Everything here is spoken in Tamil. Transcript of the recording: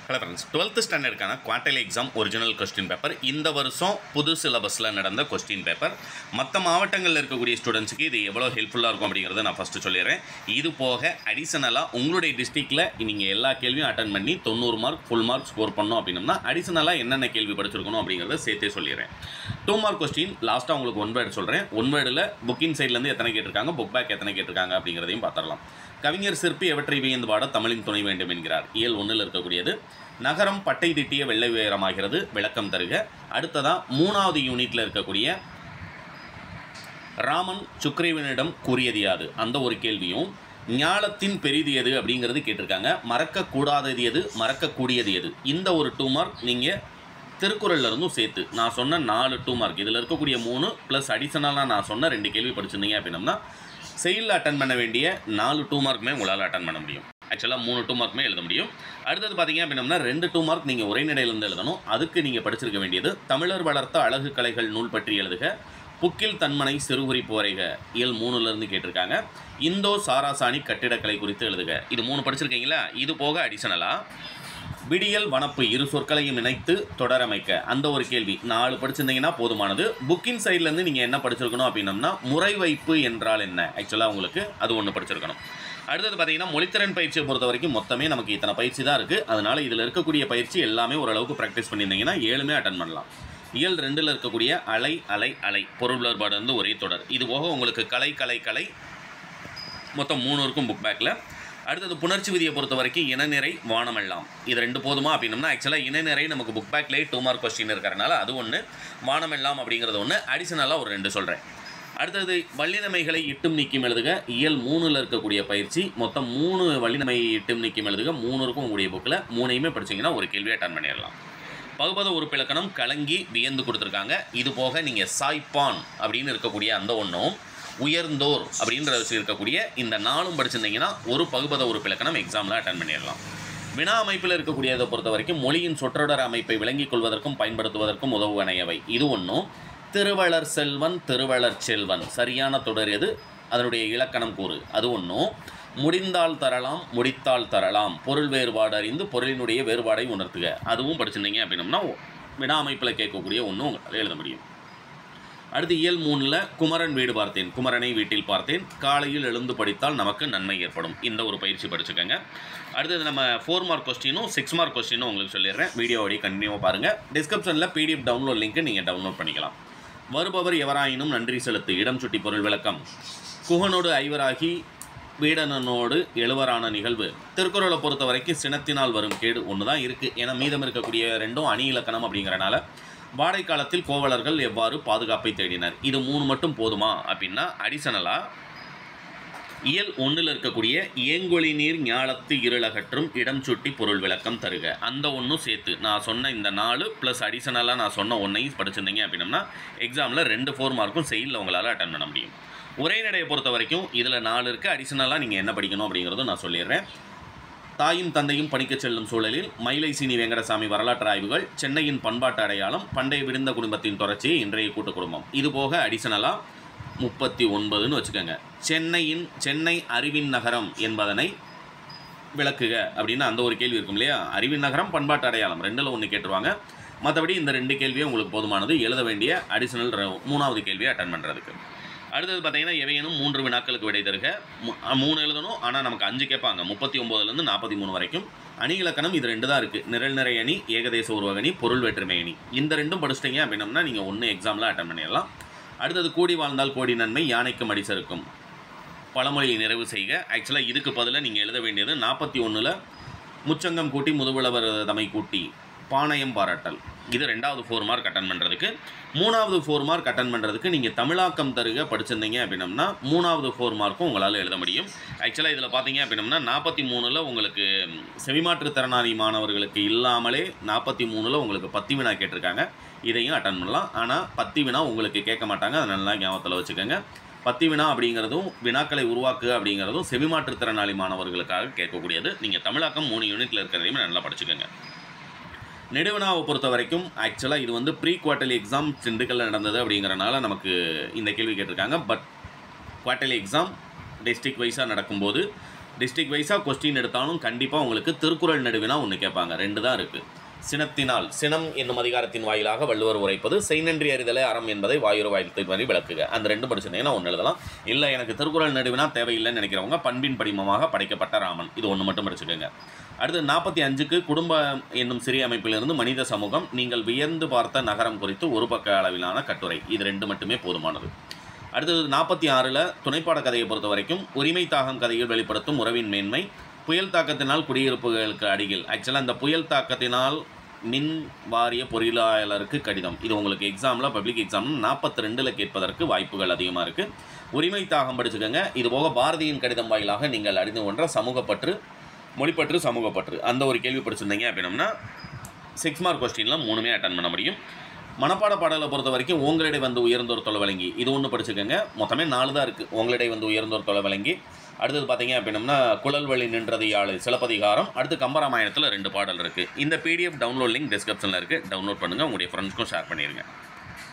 ஹலோ ஃப்ரெண்ட்ஸ், 12th ஸ்டாண்டர்டுக்கான quarterly exam original question paper இந்த வருஷம் புது சிலபஸில் நடந்த கொஸ்டின் பேப்பர். மற்ற மாவட்டங்களில் இருக்கக்கூடிய ஸ்டூடெண்ட்ஸுக்கு இது எவ்வளோ ஹெல்ப்ஃபுல்லாக இருக்கும் அப்படிங்கிறத நான் ஃபஸ்ட்டு சொல்லிடுறேன். இது போக அடிஷனலாக உங்களுடைய டிஸ்ட்ரிக்டில் நீங்கள் எல்லா கேள்வியும் அட்டன் பண்ணி 90 மார்க் ஃபுல் மார்க் ஸ்கோர் பண்ணோம் அப்படின்னா அடிஷனலாக என்னென்ன கேள்வி படிச்சிருக்கணும் அப்படிங்கிறத சேர்த்தே சொல்லிடுறேன். 2 மார்க் கொஸ்டின் லாஸ்ட்டாக உங்களுக்கு ஒன் வேர்டு சொல்கிறேன். ஒன் வேர்டில் புக்கின் சைட்லேருந்து எத்தனை கேட்டிருக்காங்க, புக் பேக் எத்தனை கேட்டிருக்காங்க அப்படிங்கிறதையும் பார்த்துடலாம். கவிஞர் சிற்பி எவற்றை வியந்து பாட தமிழின் துணை வேண்டும் என்கிறார். இயல் 1ல் இருக்கக்கூடியது. நகரம் பட்டை திட்டிய வெள்ளை உயரமாகிறது, விளக்கம் தருக. அடுத்ததாக 3வது யூனிட்டில் இருக்கக்கூடிய ராமன் சுக்ரீவனிடம் கூறியது யாது, அந்த ஒரு கேள்வியும் ஞாலத்தின் பெரிது எது அப்படிங்கிறது கேட்டிருக்காங்க. மறக்கக்கூடாதது எது, மறக்கக்கூடியது எது, இந்த ஒரு 2 மார்க் நீங்கள் திருக்குறளில் இருந்தும் சேர்த்து நான் சொன்ன 4 2 மார்க், இதில் இருக்கக்கூடிய 3 ப்ளஸ் அடிஷனலாக நான் சொன்ன 2 கேள்வி படிச்சிருந்தீங்க அப்படின்னம்னா செயலில் அட்டன் பண்ண வேண்டிய 4 2 மார்க்குமே உங்களால் அட்டன் பண்ண முடியும். ஆக்சுவலாக 3 2 மார்க்குமே எழுத முடியும். அடுத்தது பார்த்தீங்க அப்படின்னா 2 2 மார்க் நீங்கள் உரைநடையிலிருந்து எழுதணும். அதுக்கு நீங்கள் படிச்சிருக்க வேண்டியது தமிழர் வளர்த்த அழகு கலைகள் நூல் பற்றி எழுதுக, புக்கில் தன்மனை சிறுகுறிப்பு வரைக. இயல் 3லேருந்து கேட்டிருக்காங்க. இந்தோ சாராசாணி கட்டிடக்கலை குறித்து எழுதுக. இது 3 படிச்சிருக்கீங்களா? இது போக அடிஷனலாக விடியல் வனப்பு இரு சொற்களையும் இணைத்து தொடரமைக்க, அந்த ஒரு கேள்வி 4 படிச்சிருந்தீங்கன்னா போதுமானது. புக்கின் சைட்லேருந்து நீங்கள் என்ன படிச்சிருக்கணும் அப்படின்னம்னா முறை வைப்பு என்றால் என்ன, ஆக்சுவலாக உங்களுக்கு அது ஒன்று படிச்சிருக்கணும். அடுத்தது பார்த்தீங்கன்னா மொழித்திறன் பயிற்சியை பொறுத்த வரைக்கும் மொத்தமே நமக்கு இத்தனை பயிற்சி தான் இருக்குது. அதனால் இதில் இருக்கக்கூடிய பயிற்சி எல்லாமே ஓரளவுக்கு ப்ராக்டிஸ் பண்ணியிருந்தீங்கன்னா 7மே அட்டன் பண்ணலாம். இயல் 2ல் இருக்கக்கூடிய அலை அலை அலை பொருள் வேறுபாடு வந்து ஒரே தொடர். இது போக உங்களுக்கு கலை கலை கலை மொத்தம் 3 இருக்கும் புக் பேக்கில். அடுத்தது புணர்ச்சி விதியை பொறுத்த வரைக்கும் இனநிறை வானமெல்லாம், இது 2 போதுமா அப்படின்னம்னா ஆக்சுவலாக இனநிறை நமக்கு புக் பேக்லேயே 2 மார்க் கொஸ்டின் இருக்கிறனால அது ஒன்று, வானமெல்லாம் அப்படிங்கிறது ஒன்று, அடிஷனலாக ஒரு 2 சொல்கிறேன். அடுத்தது வல்லினமைகளை இட்டும் நீக்கும் எழுதுக. இயல் 3ல் இருக்கக்கூடிய பயிற்சி மொத்தம் 3 வல்லினமையை இட்டும் நீக்கும் எழுதுக. 3 இருக்கும் உங்களுடைய புக்கில், 3யுமே படிச்சிங்கன்னா ஒரு கேள்வி அட்டன் பண்ணிடலாம். பகுபத உறுப்பிலக்கணம் கலங்கி வியந்து கொடுத்துருக்காங்க. இது போக நீங்கள் சாய்ப்பான் அப்படின்னு இருக்கக்கூடிய அந்த ஒன்றும் உயர்ந்தோர் அப்படின்ற இருக்கக்கூடிய இந்த 4ம் படிச்சிருந்தீங்கன்னா ஒரு பகுபத உறுப்பிலக்கணம் எக்ஸாமில் அட்டன் பண்ணிடலாம். வினா அமைப்பில் இருக்கக்கூடியதை பொறுத்த வரைக்கும் மொழியின் சொற்றொடர் அமைப்பை விளங்கிக் கொள்வதற்கும் பயன்படுத்துவதற்கும் உதவுவனையவை. இது ஒன்றும். திருவளர் செல்வன் திருவளர் செல்வன் சரியான தொடர் எது, அதனுடைய இலக்கணம் கூறு, அது ஒன்றும். முடிந்தால் தரலாம் முடித்தால் தரலாம் பொருள் வேறுபாடு அறிந்து பொருளினுடைய வேறுபாடை உணர்த்துக, அதுவும் படிச்சிருந்தீங்க அப்படின்னம்னா வினா அமைப்பில் கேட்கக்கூடிய ஒன்றும் உங்களால் எழுத முடியும். அடுத்து இயல் 3ல் குமரன் வீடு பார்த்தேன், குமரனை வீட்டில் பார்த்தேன், காலையில் எழுந்து படித்தால் நமக்கு நன்மை ஏற்படும், இந்த ஒரு பயிற்சி படிச்சுக்கோங்க. அடுத்தது நம்ம 4 மார்க் கொஸ்டினும் 6 மார்க் கொஸ்டினும் உங்களுக்கு சொல்லிடுறேன். வீடியோவோடைய கண்டினியூவாக பாருங்கள். டிஸ்கிரிப்ஷனில் PDF டவுன்லோட் லிங்க்கு நீங்கள் டவுன்லோட் பண்ணிக்கலாம். வருபவர் எவராயினும் நன்றி செலுத்து, இடம் சுட்டி பொருள் விளக்கம். குகனோடு ஐவராகி வீடனனோடு எழுவரான நிகழ்வு. திருக்குறளை பொறுத்த வரைக்கும் சினத்தினால் வரும் கேடு ஒன்று தான் இருக்குது. ஏன்னா மீதம் இருக்கக்கூடிய 2ம் அணி இலக்கணம் அப்படிங்கிறனால வாடை காலத்தில் கோவலர்கள் எவ்வாறு பாதுகாப்பை தேடினர், இது 3 மட்டும் போதுமா அப்படின்னா அடிஷனலாக இயல் 1ல் இருக்கக்கூடிய ஏங்கொழி நீர் ஞாலத்து இருளகற்றும் இடம் சுட்டி பொருள் விளக்கம் தருக, அந்த ஒன்றும் சேர்த்து நான் சொன்ன இந்த 4 ப்ளஸ் அடிஷனலாக நான் சொன்ன ஒன்றையும் படிச்சிருந்தீங்க அப்படின்னம்னா எக்ஸாமில் 2 4 மார்க்கும் செயலில் உங்களால் அட்டன் பண்ண முடியும். உரைநடையை பொறுத்த வரைக்கும் இதில் 4 இருக்குது. அடிஷனலாக நீங்கள் என்ன படிக்கணும் அப்படிங்கிறதும் நான் சொல்லிடுறேன். தாயும் தந்தையும் பணிக்கச் செல்லும் சூழலில் மயிலை சீனி வெங்கடசாமி வரலாற்று ஆய்வுகள், சென்னையின் பண்பாட்டு அடையாளம், பண்டைய விருந்த குடும்பத்தின் தொடர்ச்சியை, இன்றைய கூட்டு குடும்பம். இது போக அடிஷனலாக 39ன்னு வச்சுக்கோங்க. சென்னை அறிவின் நகரம் என்பதனை விளக்குக அப்படின்னு அந்த ஒரு கேள்வி இருக்கும் இல்லையா. அறிவின் நகரம் பண்பாட்டு அடையாளம் 2ல் 1 கேட்டுருவாங்க. மற்றபடி இந்த 2 கேள்வியும் உங்களுக்கு போதுமானது. எழுத வேண்டிய அடிஷனல் 3வது கேள்வியை அட்டன் பண்ணுறதுக்கு. அடுத்தது பார்த்தீங்கன்னா எவையேனும் 3 வினாக்களுக்கு விடை தருக. 3 எழுதணும், ஆனால் நமக்கு 5 கேட்பாங்க. 39லேருந்து 43 வரைக்கும். அணி இலக்கணம் இது 2 தான் இருக்குது. நிரல் நிறை அணி, ஏகதேச உருவகணி, பொருள் வேற்றுமை அணி. இந்த 2ம் படிச்சிட்டிங்க அப்படின்னம்னா நீங்கள் 1 எக்ஸாமில் அட்டன் பண்ணிடலாம். அடுத்தது கூடி வாழ்ந்தால் கோடி நன்மை, யானைக்கும் அடிசருக்கும், பழமொழியை நிறைவு செய்க. ஆக்சுவலாக இதுக்கு பதிலாக நீங்கள் எழுத வேண்டியது 41ல் முச்சங்கம் கூட்டி முதுகுளவர் தமை கூட்டி பாணயம் பாராட்டல். இது 2வது 4 மார்க் அட்டன் பண்ணுறதுக்கு. 3வது 4 மார்க் அட்டன் பண்ணுறதுக்கு நீங்கள் தமிழாக்கம் தருக படிச்சிருந்தீங்க அப்படின்னம்னா 3வது 4 மார்க்கும் உங்களால் எழுத முடியும். ஆக்சுவலாக இதில் பார்த்தீங்க அப்படின்னம்னா 43ல் உங்களுக்கு செவிமாற்றுத்திறனாளி மாணவர்களுக்கு இல்லாமலே 43ல் உங்களுக்கு 10 வினா கேட்டிருக்காங்க. இதையும் அட்டன் பண்ணலாம். ஆனால் 10 வினா உங்களுக்கு கேட்க மாட்டாங்க, அதை நல்லா ஞாபகத்தில் வச்சுக்கோங்க. 10 வினா அப்படிங்கிறதும் வினாக்களை உருவாக்குக அப்படிங்கிறதும் செவிமாற்றுத்திறனாளி மாணவர்களுக்காக கேட்கக்கூடியது. நீங்கள் தமிழாக்கம் 3 யூனிட்டில் இருக்கிறதையுமே நல்லா படிச்சுக்கோங்க. நெடுவினாவை பொறுத்த வரைக்கும் ஆக்சுவலாக இது வந்து ப்ரீ குவார்டர்லி எக்ஸாம் திண்டுக்கல்ல நடந்தது அப்படிங்கிறனால நமக்கு இந்த கேள்வி கேட்டிருக்காங்க. பட் குவார்டர்லி எக்ஸாம் டிஸ்ட்ரிக்ட் வைஸாக நடக்கும்போது டிஸ்ட்ரிக்ட் வைஸாக கொஸ்டின் எடுத்தாலும் கண்டிப்பாக உங்களுக்கு திருக்குறள் நடுவினா ஒன்று கேட்பாங்க. 2 தான் இருக்குது. சினத்தினால், சினம் என்னும் அதிகாரத்தின் வாயிலாக வள்ளுவர் உரைப்பது செய்நன்றி அறிதலே அறம் என்பதை வாயுறு வாய்த்து வரி விளக்குக. அந்த 2 படிச்சிருந்தீங்கன்னா 1 எழுதலாம். இல்லை எனக்கு திருக்குறள் நடுவினா தேவையில்லைன்னு நினைக்கிறவங்க பண்பின் படிமமாக படைக்கப்பட்ட ராமன், இது 1 மட்டும் படிச்சுக்கோங்க. அடுத்து 45க்கு குடும்பம் என்னும் சிறிய அமைப்பிலிருந்து மனித சமூகம் நீங்கள் வியந்து பார்த்த நகரம் குறித்து ஒரு பக்க அளவிலான கட்டுரை, இது 2 மட்டுமே போதுமானது. அடுத்தது 46ல் துணைப்பாட கதையை பொறுத்த வரைக்கும் உரிமை தாகம் கதையில் வெளிப்படுத்தும் உறவின் மேன்மை, புயல் தாக்கத்தினால் குடியிருப்புகளுக்கு அடியில். ஆக்சுவலாக அந்த புயல் தாக்கத்தினால் மின் வாரிய பொறியியலாளருக்கு கடிதம், இது உங்களுக்கு எக்ஸாமில் பப்ளிக் எக்ஸாம் 42ல் கேட்பதற்கு வாய்ப்புகள் அதிகமாக இருக்குது. உரிமை தாகம் படிச்சுக்கோங்க. இதுபோக பாரதியின் கடிதம் வாயிலாக நீங்கள் அறிந்து கொண்ட சமூகப்பற்று, மொழிப்பற்று, சமூகப்பற்று அந்த ஒரு கேள்வி படிச்சிருந்தீங்க அப்படின்னம்னா 6 மார்க் கொஸ்டினில் 3மே அட்டன் பண்ண முடியும். மனப்பாட பாடலை பொறுத்த வரைக்கும் உங்களிடை வந்து உயர்ந்தோர் தொலை வழங்கி, இது 1 படிச்சுக்கோங்க. மொத்தமே 4 தான் இருக்குது. உங்களிடை வந்து உயர்ந்தோர் தொலை வழங்கி. அடுத்தது பார்த்தீங்க அப்படின்னம்னா குழல் வழி நின்றது யாழ் சிலப்பதிகாரம். அடுத்து கம்பராமாயணத்தில் 2 பாடல் இருக்குது. இந்த PDF டவுன்லோட் லிங்க் டிஸ்கிரிப்ஷனில் இருக்குது. டவுன்லோட் பண்ணுங்கள், உங்களுடைய ஃப்ரெண்ட்ஸ்க்கும் ஷேர் பண்ணிடுங்க.